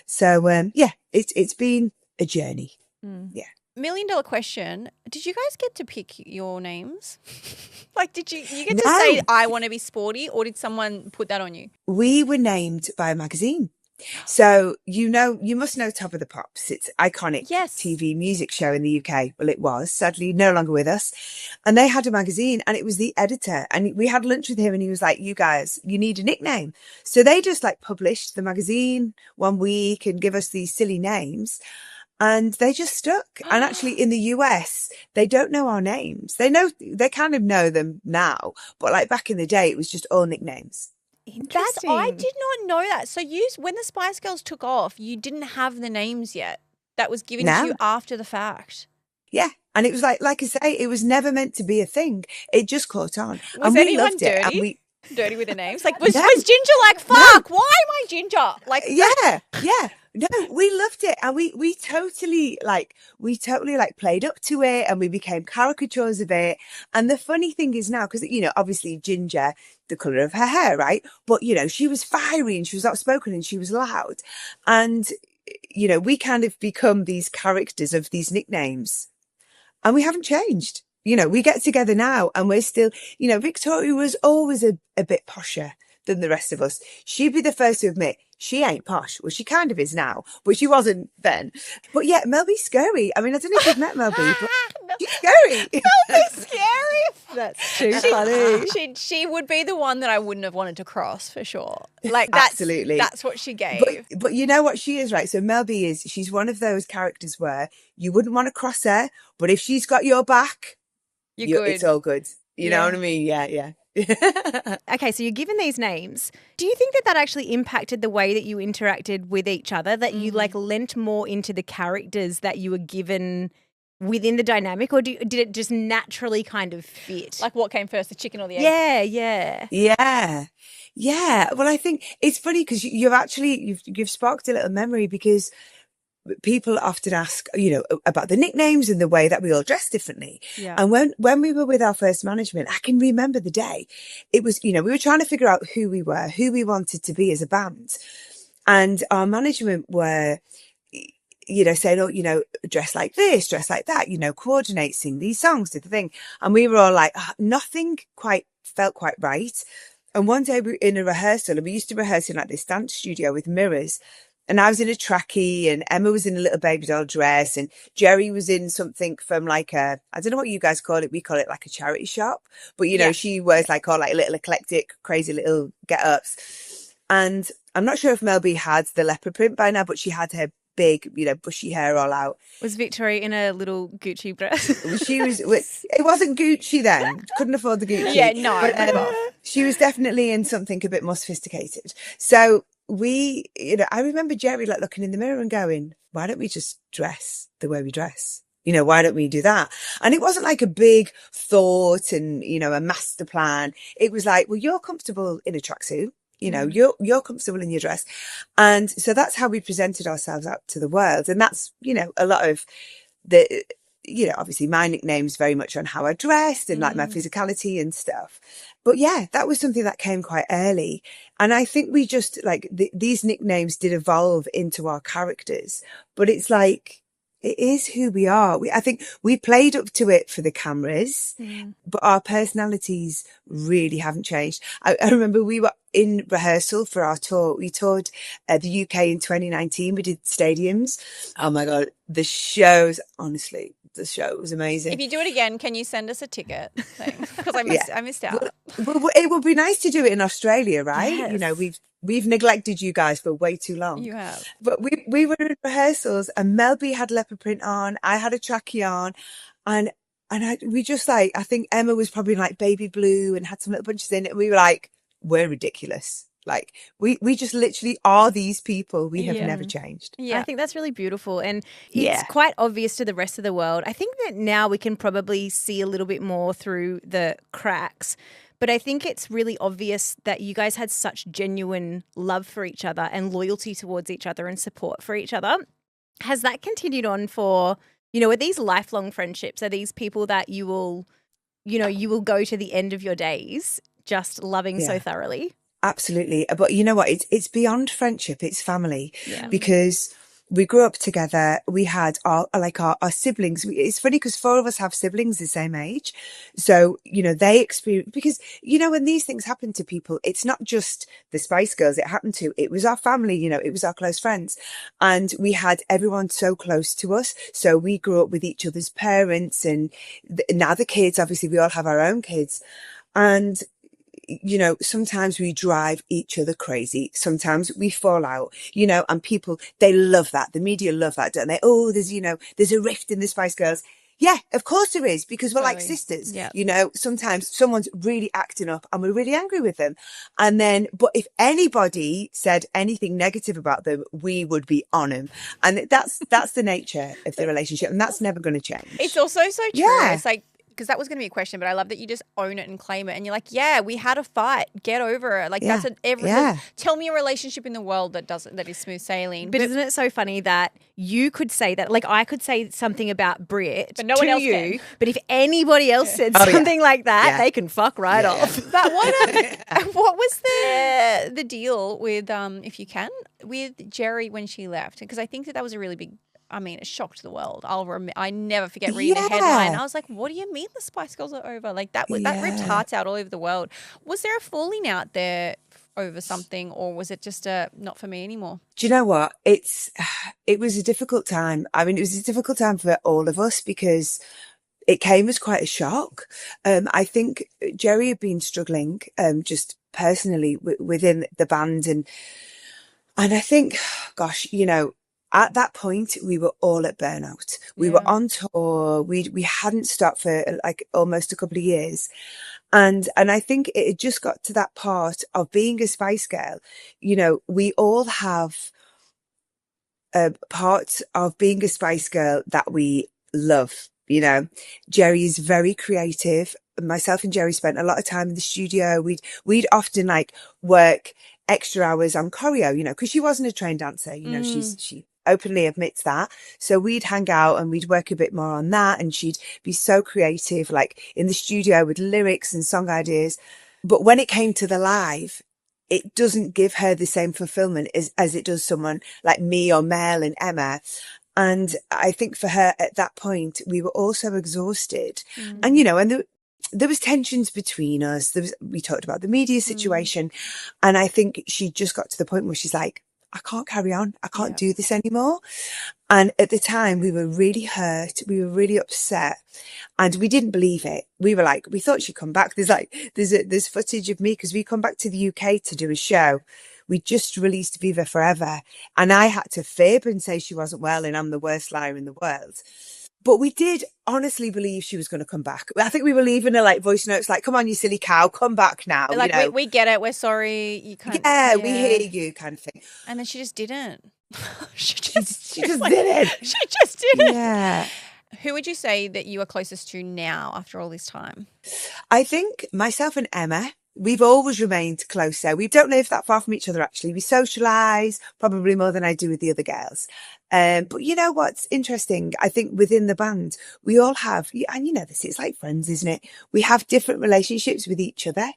So yeah, it's been a journey. Yeah. $1 million question. Did you guys get to pick your names? Like, did you get to say, I want to be Sporty, or did someone put that on you? We were named by a magazine. So, you know, you must know Top of the Pops. It's iconic TV music show in the UK. Well, it was sadly no longer with us. And they had a magazine and it was the editor. And we had lunch with him and he was like, you guys, you need a nickname. So they just like published the magazine one week and give us these silly names. And they just stuck. And actually in the US, they don't know our names. They kind of know them now. But like back in the day, it was just all nicknames. Interesting. I did not know that. So when the Spice Girls took off, you didn't have the names yet. That was given to you after the fact. Yeah. And it was like I say, it was never meant to be a thing. It just caught on. Was and we anyone loved dirty? It. And dirty with the names? Like, was Ginger like, fuck, why am I Ginger? Like, yeah. No, we loved it. And we totally played up to it and we became caricatures of it. And the funny thing is now, because, you know, obviously Ginger, the colour of her hair, right? But, you know, she was fiery and she was outspoken and she was loud. And, you know, we kind of become these characters of these nicknames and we haven't changed. You know, we get together now and we're still, you know, Victoria was always a bit posher than the rest of us. She'd be the first to admit she ain't posh. Well, she kind of is now, but she wasn't then. But yeah, Mel B's scary. I mean, I don't know if you've met Mel B, but she's scary. Mel B's scary. That's too funny. She would be the one that I wouldn't have wanted to cross for sure. Like absolutely, that's what she gave. But you know what she is, right? So Mel B she's one of those characters where you wouldn't want to cross her, but if she's got your back, you're good. It's all good. You know what I mean? Yeah. Okay, so you're given these names. Do you think that actually impacted the way that you interacted with each other, that you like lent more into the characters that you were given within the dynamic, or did it just naturally kind of fit? Like what came first, the chicken or the egg? Yeah. Well, I think it's funny because you've sparked a little memory, because people often ask, you know, about the nicknames and the way that we all dress differently. Yeah. And when we were with our first management, I can remember the day. It was, you know, we were trying to figure out who we were, who we wanted to be as a band. And our management were, you know, saying, oh, you know, dress like this, dress like that, you know, coordinate, sing these songs, do the thing. And we were all like, nothing felt quite right. And one day we were in a rehearsal, and we used to rehearse in like this dance studio with mirrors. And I was in a trackie and Emma was in a little baby doll dress and Jerry was in something from like I don't know what you guys call it. We call it like a charity shop. But, you know, she wears like all like little eclectic, crazy little get-ups. And I'm not sure if Mel B had the leopard print by now, but she had her big, you know, bushy hair all out. Was Victoria in a little Gucci dress? It wasn't Gucci then. Couldn't afford the Gucci. Yeah, no. But, she was definitely in something a bit more sophisticated. So I remember Jerry like looking in the mirror and going, why don't we just dress the way we dress? You know, why don't we do that? And it wasn't like a big thought and, you know, a master plan. It was like, well, you're comfortable in a tracksuit. You know, you're comfortable in your dress. And so that's how we presented ourselves out to the world. And that's, you know, a lot of the, you know, obviously my nickname's very much on how I dressed and like my physicality and stuff. But yeah, that was something that came quite early. And I think we just like these nicknames did evolve into our characters, but it's like, It is who we are. I think we played up to it for the cameras, but our personalities really haven't changed. I remember we were in rehearsal for our tour. We toured the UK in 2019. We did stadiums. Oh my God, the show was amazing. If you do it again, can you send us a ticket? Because I missed out. Well, it would be nice to do it in Australia, right? Yes. You know, we've neglected you guys for way too long. You have. But we were in rehearsals and Mel B had leopard print on. I had a trackie on, and we just like, I think Emma was probably like baby blue and had some little bunches in it. And we were like, we're ridiculous. Like we just literally are these people. We have never changed. Yeah, I think that's really beautiful. And it's quite obvious to the rest of the world. I think that now we can probably see a little bit more through the cracks. But I think it's really obvious that you guys had such genuine love for each other and loyalty towards each other and support for each other. Has that continued on for, are these lifelong friendships? Are these people that you will go to the end of your days just loving so thoroughly? Absolutely. But you know what? It's beyond friendship. It's family because we grew up together. We had our siblings. It's funny because 4 of us have siblings the same age. So, they experience, because, when these things happen to people, it's not just the Spice Girls it was our family, it was our close friends. And we had everyone so close to us. So we grew up with each other's parents and now the kids, obviously we all have our own kids. And sometimes we drive each other crazy. Sometimes we fall out, and people, they love that. The media love that, don't they? Oh, there's a rift in the Spice Girls. Yeah, of course there is, because we're like sisters. Yeah. Sometimes someone's really acting up and we're really angry with them. But if anybody said anything negative about them, we would be on them. And that's the nature of the relationship. And that's never going to change. It's also so true. Yeah. It's like, because that was going to be a question, but I love that you just own it and claim it. And you're like, yeah, we had a fight. Get over it. Like tell me a relationship in the world that is smooth sailing. But isn't it so funny that you could say that? Like I could say something about Brit but no one else can. But if anybody else said something like that, they can fuck right off. But what was the deal with, if you can, with Jerry when she left? Because I think that was a really big, it shocked the world. I never forget reading the headline. I was like, what do you mean the Spice Girls are over? Like that ripped hearts out all over the world. Was there a falling out there over something, or was it just not for me anymore? Do you know what? It was a difficult time. It was a difficult time for all of us because it came as quite a shock. I think Jerry had been struggling just personally within the band. And I think, gosh, at that point, we were all at burnout. We were on tour. We hadn't stopped for like almost a couple of years. And I think it had just got to that part of being a Spice Girl. We all have parts of being a Spice Girl that we love. Jerry is very creative. Myself and Jerry spent a lot of time in the studio. We'd often work extra hours on choreo, because she wasn't a trained dancer. She openly admits that. So we'd hang out and we'd work a bit more on that, and she'd be so creative, in the studio with lyrics and song ideas. But when it came to the live, it doesn't give her the same fulfillment as it does someone like me or Mel and Emma. And I think for her at that point, we were all so exhausted. And, and there was tensions between us. We talked about the media situation. And I think she just got to the point where she's like, I can't carry on. I can't do this anymore. And at the time we were really hurt. We were really upset and we didn't believe it. We were we thought she'd come back. There's footage of me because we come back to the UK to do a show. We just released Viva Forever and I had to fib and say she wasn't well and I'm the worst liar in the world. But we did honestly believe she was going to come back. I think we were leaving her voice notes come on, you silly cow, come back now. We get it. We're sorry. You can't. Yeah, we hear you kind of thing. And then she just didn't. she just didn't. She just didn't. Yeah. Who would you say that you are closest to now after all this time? I think myself and Emma. We've always remained closer. We don't live that far from each other, actually. We socialise probably more than I do with the other girls. But you know what's interesting? I think within the band, we all have, and this is like friends, isn't it? We have different relationships with each other.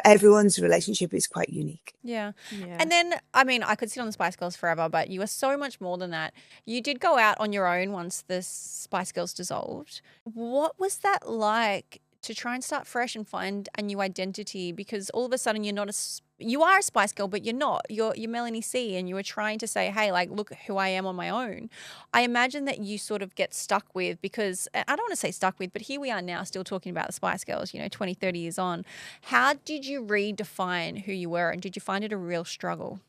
everyone's relationship is quite unique. Yeah. And then, I mean, I could sit on the Spice Girls forever, but you are so much more than that. You did go out on your own once the Spice Girls dissolved. What was that like to try and start fresh and find a new identity? Because all of a sudden you are a Spice Girl, but you're not. You're Melanie C, and you were trying to say, hey, like, look who I am on my own. I imagine that you sort of get stuck with, because I don't want to say stuck with, but here we are now still talking about the Spice Girls, 20, 30 years on. How did you redefine who you were, and did you find it a real struggle?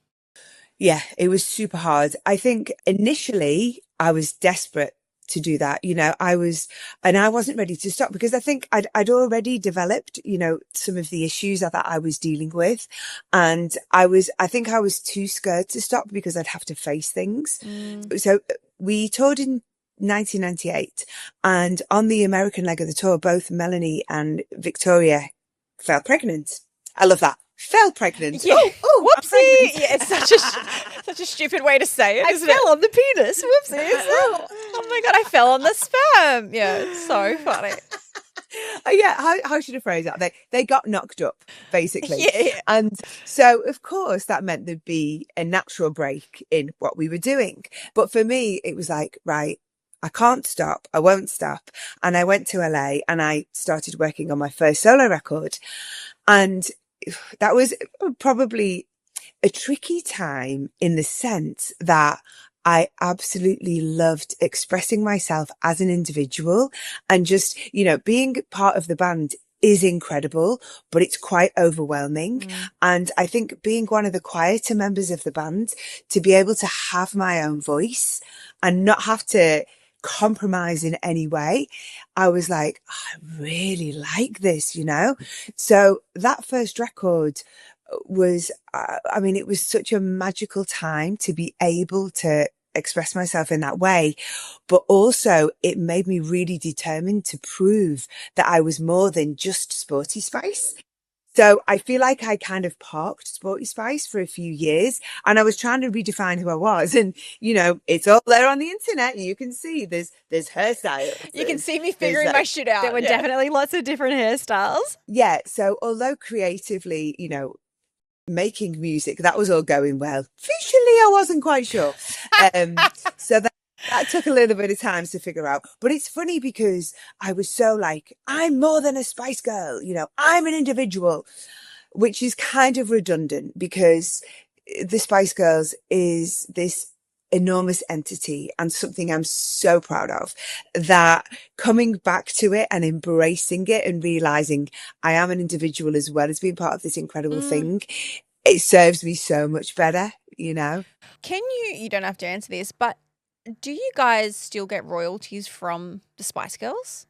Yeah, it was super hard. I think initially I was desperate to do that. I wasn't ready to stop, because I think I'd already developed, some of the issues that I was dealing with. And I think I was too scared to stop, because I'd have to face things. So we toured in 1998, and on the American leg of the tour, both Melanie and Victoria fell pregnant. I love that. Fell pregnant. Yeah. Oh, whoopsie. Yeah, it's such a stupid way to say it, isn't it? I fell on the penis. Whoopsie. Oh my God, I fell on the sperm. Yeah, it's so funny. Oh, yeah, how should I phrase that? They got knocked up, basically. Yeah. And so, of course, that meant there'd be a natural break in what we were doing. But for me, it was like, right, I can't stop. I won't stop. And I went to LA and I started working on my first solo record. And that was probably a tricky time, in the sense that I absolutely loved expressing myself as an individual, and just, being part of the band is incredible, but it's quite overwhelming. And I think being one of the quieter members of the band, to be able to have my own voice and not have to compromise in any way, I was like, I really like this, So that first record was, it was such a magical time to be able to express myself in that way. But also it made me really determined to prove that I was more than just Sporty Spice. So I feel like I kind of parked Sporty Spice for a few years, and I was trying to redefine who I was. And, it's all there on the internet. You can see there's hairstyles. You can see me figuring my shit out. There were definitely lots of different hairstyles. Yeah. So although creatively, making music, that was all going well, visually I wasn't quite sure. So that took a little bit of time to figure out. But it's funny, because I was so like, I'm more than a Spice Girl, I'm an individual, which is kind of redundant, because the Spice Girls is this enormous entity and something I'm so proud of, that coming back to it and embracing it and realizing I am an individual as well as being part of this incredible thing, it serves me so much better, Can you don't have to answer this, but do you guys still get royalties from the Spice Girls?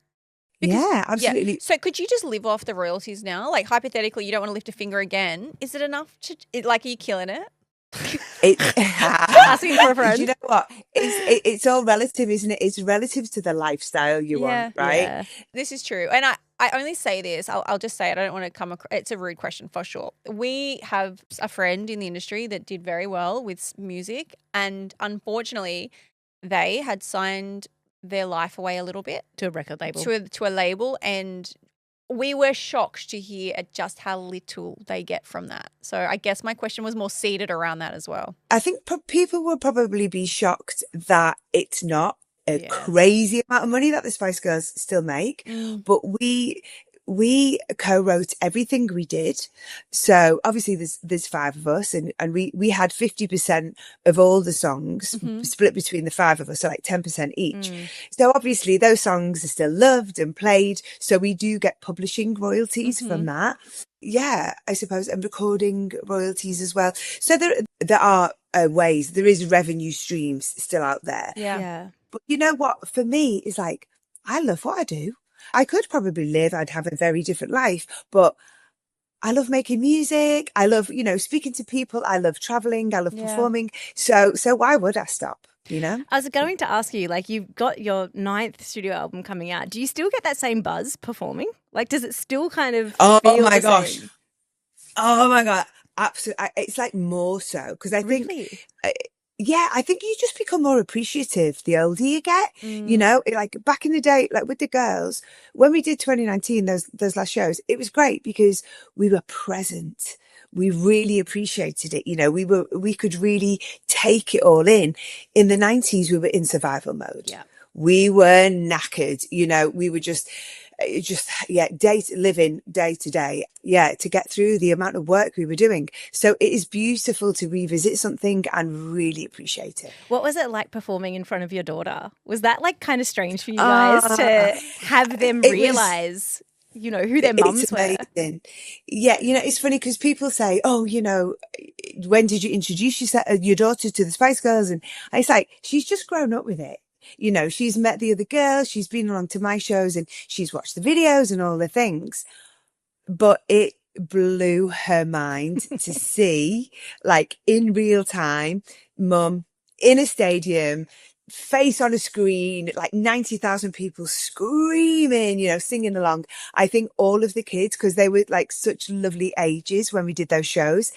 Yeah, absolutely. Yeah. So could you just live off the royalties now? Like, hypothetically, you don't want to lift a finger again. Is it enough are you killing it? Asking for a friend. You know what? It's all relative, isn't it? It's relative to the lifestyle you want, right? Yeah. This is true. And I only say this, I'll just say it. I don't want to come across, it's a rude question for sure. We have a friend in the industry that did very well with music, and unfortunately they had signed their life away a little bit to a record label, to a label, and we were shocked to hear at just how little they get from that. So I guess my question was more seated around that as well. I think people will probably be shocked that it's not a crazy amount of money that the Spice Girls still make, but we co-wrote everything we did. So obviously there's 5 of us, and we had 50% of all the songs split between the 5 of us, so like 10% each. So obviously those songs are still loved and played. So we do get publishing royalties from that. Yeah, I suppose, and recording royalties as well. So there are ways, there is revenue streams still out there. Yeah. But you know what? For me, it's like, I love what I do. I could probably I'd have a very different life, but I love making music. I love, speaking to people. I love traveling. I love performing. So why would I stop? I was going to ask you, like, you've got your 9th studio album coming out. Do you still get that same buzz performing? Like, does it still kind of Oh feel my the gosh. same? Oh my God. Absolutely. It's like more so, because I think Really? yeah, I think you just become more appreciative the older you get. You know, like back in the day, like with the girls, when we did 2019, those last shows, it was great because we were present. We really appreciated it. You know, we could really take it all in. In the 90s, we were in survival mode. Yeah. We were knackered. You know, we were yeah, living day to day, yeah, to get through the amount of work we were doing. So it is beautiful to revisit something and really appreciate it. What was it like performing in front of your daughter? Was that like kind of strange for you guys to have them realize, you know, who their mums were? Amazing. Yeah, you know, it's funny because people say, oh, you know, when did you introduce your daughter to the Spice Girls? And it's like, she's just grown up with it. You know, she's met the other girls, she's been along to my shows and she's watched the videos and all the things. But it blew her mind to see, like in real time, mum in a stadium, face on a screen, like 90,000 people screaming, you know, singing along. I think all of the kids, because they were like such lovely ages when we did those shows,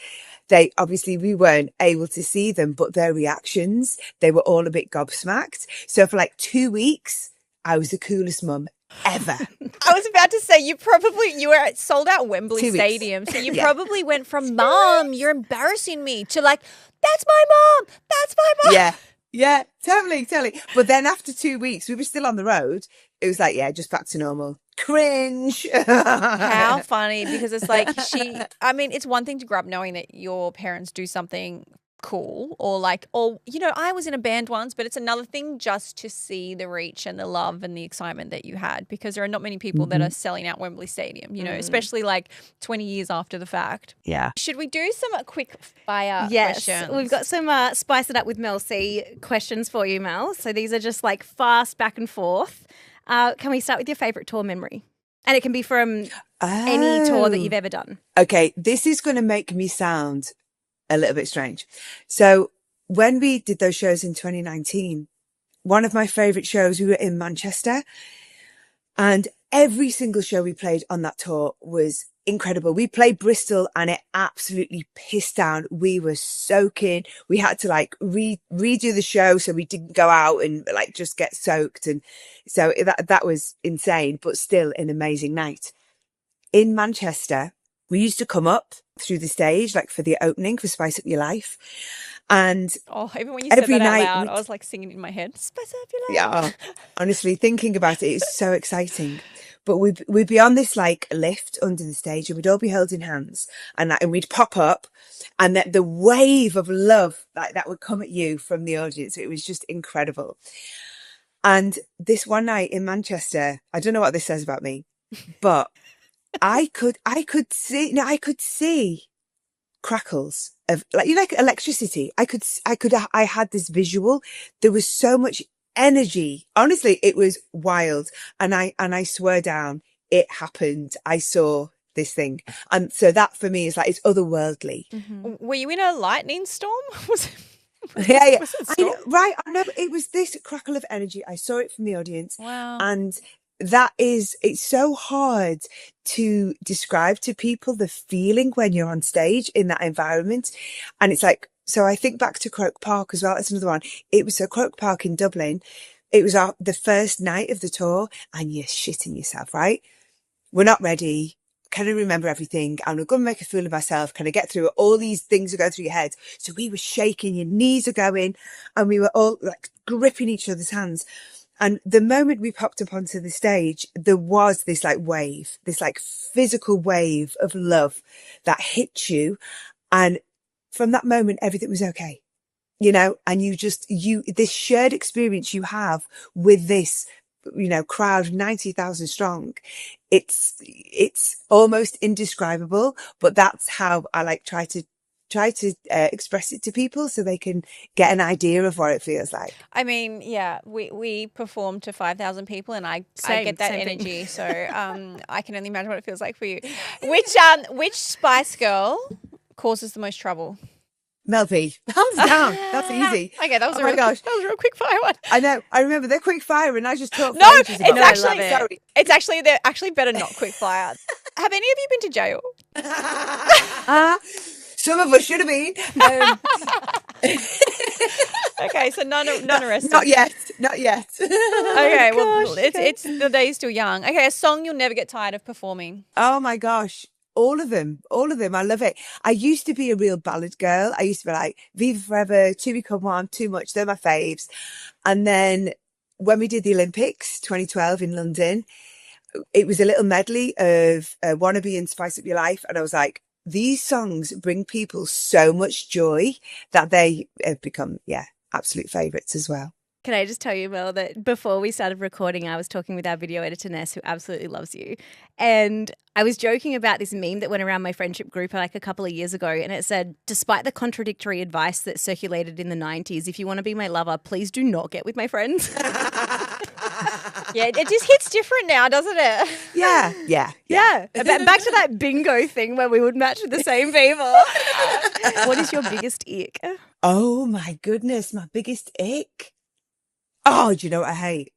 we weren't able to see them, but their reactions, they were all a bit gobsmacked. So for like 2 weeks, I was the coolest mum ever. I was about to say, you were at sold out Wembley Stadium. So you probably went from mom, you're embarrassing me, to like, that's my mom. That's my mom. Yeah, totally. But then after 2 weeks, we were still on the road. It was like, yeah, just back to normal. Cringe. How funny, because it's like it's one thing to grow up knowing that your parents do something cool or you know, I was in a band once, but it's another thing just to see the reach and the love and the excitement that you had, because there are not many people that are selling out Wembley Stadium, you know, especially like 20 years after the fact. Yeah. Should we do some quick fire Yes, questions? we've got some Spice It Up with Mel C questions for you, Mel. So these are just like fast back and forth. Can we start with your favourite tour memory? And it can be from any tour that you've ever done. Okay, this is going to make me sound a little bit strange. So when we did those shows in 2019, one of my favourite shows, we were in Manchester, and every single show we played on that tour was incredible. We played Bristol and it absolutely pissed down. We were soaking. We had to like redo the show so we didn't go out and like just get soaked. And so that was insane, but still an amazing night. In Manchester, we used to come up through the stage, like for the opening for Spice Up Your Life. And even when you said every that out night, loud, I was like singing in my head, Spice Up Your Life. Yeah, honestly, thinking about it, it's so exciting. But we'd be on this like lift under the stage and we'd all be holding hands and we'd pop up, and that the wave of love that would come at you from the audience. It was just incredible. And this one night in Manchester, I don't know what this says about me, but I could see crackles of like electricity. I had this visual. There was so much energy. Honestly, it was wild. And I swear down, it happened. I saw this thing. And so that for me is like, it's otherworldly. Mm-hmm. Were you in a lightning storm? Yeah. I know, it was this crackle of energy. I saw it from the audience. Wow. And it's so hard to describe to people the feeling when you're on stage in that environment. And it's like, so I think back to Croke Park as well. That's another one. It was Croke Park in Dublin. It was the first night of the tour and you're shitting yourself, right? We're not ready. Can I remember everything? I'm going to make a fool of myself. Can I get through it? All these things are going through your head. So we were shaking, your knees are going, and we were all like gripping each other's hands. And the moment we popped up onto the stage, there was this like wave, this like physical wave of love that hit you. And from that moment, everything was okay, you know, and this shared experience you have with this, you know, crowd, 90,000 strong. It's almost indescribable, but that's how I like try to express it to people so they can get an idea of what it feels like. I mean, yeah, we performed to 5,000 people and I get that energy. So I can only imagine what it feels like for you. Which Spice Girl causes the most trouble? Mel B. Thumbs down. That's easy. Okay, that was a real quick fire one. I know. I remember they're quick fire and I just talk. No, it's actually they're actually better not quick fire. Have any of you been to jail? Some of us should have been. Okay, so none arrested. Not yet. Okay, well, it's the day's still young. Okay, a song you'll never get tired of performing. Oh my gosh. All of them. I love it. I used to be a real ballad girl. I used to be like, Viva Forever, To Become One, Too Much. They're my faves. And then when we did the Olympics 2012 in London, it was a little medley of Wannabe and Spice Up Your Life. And I was like, these songs bring people so much joy that they have become, absolute favourites as well. Can I just tell you, Mel, that before we started recording, I was talking with our video editor, Ness, who absolutely loves you. And I was joking about this meme that went around my friendship group like a couple of years ago. And it said, despite the contradictory advice that circulated in the 90s, if you want to be my lover, please do not get with my friends. Yeah, it just hits different now, doesn't it? Yeah. Back to that bingo thing where we would match with the same people. What is your biggest ick? Oh my goodness, my biggest ick. Oh, do you know what I hate?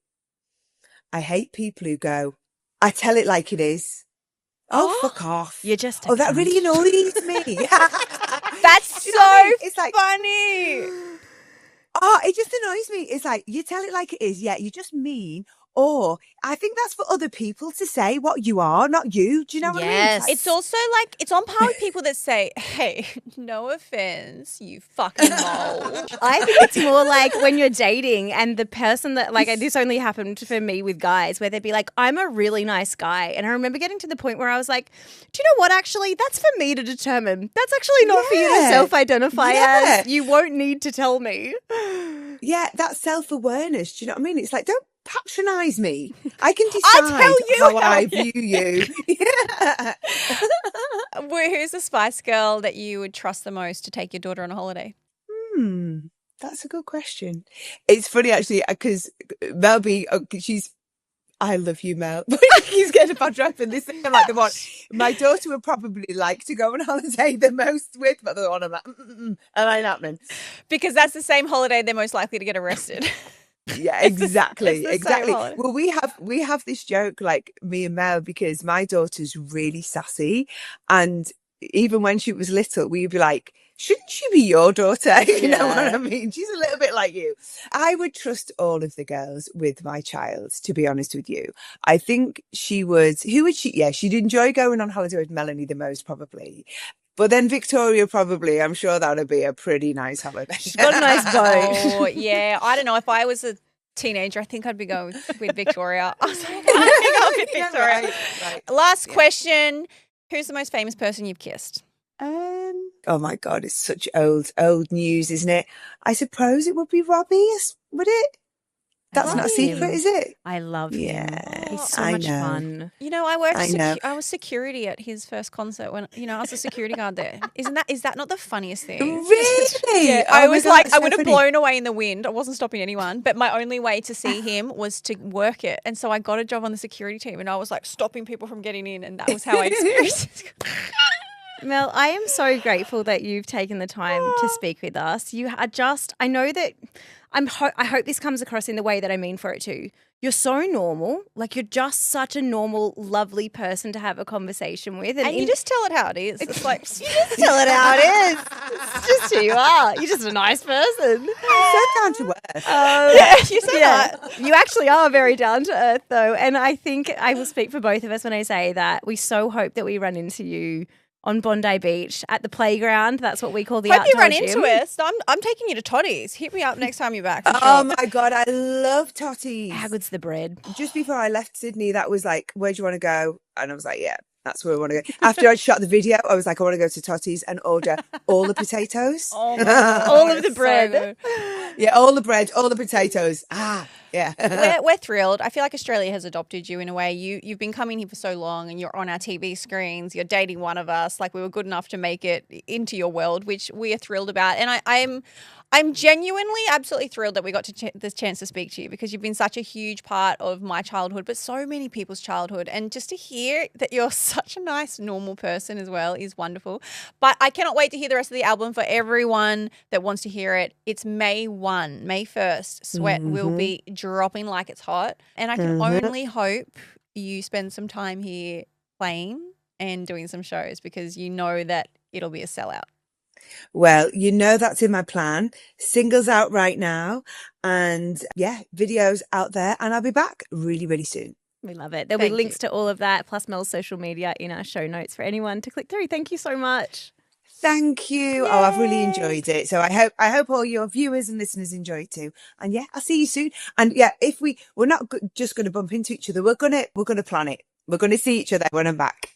I hate people who go, I tell it like it is. Oh, fuck off. You're just that really annoys me. That's so It's like, funny. Oh, it just annoys me. It's like, you tell it like it is. Yeah, you're just mean. Or I think that's for other people to say what you are, not you. Do you know what I mean? Yes. It's also like, it's on par with people that say, hey, no offense, you fucking mole. I think it's more like when you're dating and the person that, like, this only happened for me with guys where they'd be like, I'm a really nice guy. And I remember getting to the point where I was like, do you know what, actually, that's for me to determine. That's actually not for you to self-identify as. You won't need to tell me. Yeah, that's self-awareness. Do you know what I mean? It's like, don't patronise me. I can decide how I view you. Yeah. Who's the Spice Girl that you would trust the most to take your daughter on a holiday? That's a good question. It's funny actually because Mel B, I love you, Mel. He's getting a bad rap in this thing. I'm like the one my daughter would probably like to go on holiday the most with, but the one I'm like, and ain't happening. Because that's the same holiday they're most likely to get arrested. Yeah, exactly. Exactly. Well, we have this joke, like me and Mel, because my daughter's really sassy, and even when she was little, we'd be like, shouldn't she be your daughter? You know what I mean? She's a little bit like you. I would trust all of the girls with my child, to be honest with you. I think she would. Who would she? Yeah, she'd enjoy going on holiday with Melanie the most, probably. But then Victoria, probably, I'm sure that would be a pretty nice holiday. She's got a nice boat. Oh, yeah. I don't know. If I was a teenager, I think I'd be going with Victoria. I was like, I'd be going with Victoria. Yeah, right. Last question. Who's the most famous person you've kissed? Oh my God, it's such old news, isn't it? I suppose it would be Robbie, would it? That's not a secret, is it? I love him. Yeah, He's so much fun. You know, I was security at his first concert when, I was a security guard there. Is that not the funniest thing? Really? Yeah, Oh I my was God, like, that's I so would have funny. blown away in the wind. I wasn't stopping anyone, but my only way to see him was to work it. And so I got a job on the security team and I was like stopping people from getting in, and that was how I experienced it. Mel, I am so grateful that you've taken the time to speak with us. You are just, I know that, I hope this comes across in the way that I mean for it to. You're so normal. Like, you're just such a normal, lovely person to have a conversation with. And you just tell it how it is. It's like, you just tell it how it is. It's just who you are. You're just a nice person. So down to earth. yeah, you said that. You actually are very down to earth, though. And I think I will speak for both of us when I say that we so hope that we run into you on Bondi Beach at the playground. That's what we call the outdoor Hope you run gym. into us. I'm taking you to Toddy's. Hit me up next time you're back. For Oh sure. my God, I love Totties. How good's the bread? Just before I left Sydney, that was like, where do you want to go? And I was like, yeah, that's where I want to go. After I shot the video, I was like, I want to go to Totties and order all the potatoes. Oh my God, All of the so bread. good. Yeah, all the bread, all the potatoes. Yeah. We're thrilled. I feel like Australia has adopted you in a way. You've been coming here for so long and you're on our TV screens. You're dating one of us. Like, we were good enough to make it into your world, which we are thrilled about. And I'm genuinely absolutely thrilled that we got this chance to speak to you, because you've been such a huge part of my childhood, but so many people's childhood. And just to hear that you're such a nice, normal person as well is wonderful. But I cannot wait to hear the rest of the album. For everyone that wants to hear it, it's May 1st. Sweat will be dropping like it's hot. And I can only hope you spend some time here playing and doing some shows, because you know that it'll be a sellout. Well, you know that's in my plan. Singles out right now, and yeah, videos out there, and I'll be back really, really soon. We love it. There'll be links to all of that, plus Mel's social media in our show notes for anyone to click through. Thank you so much. Thank you. Yay. Oh, I've really enjoyed it. So I hope all your viewers and listeners enjoy it too. And yeah, I'll see you soon. And yeah, if we're not just going to bump into each other, we're going to plan it. We're going to see each other when I'm back.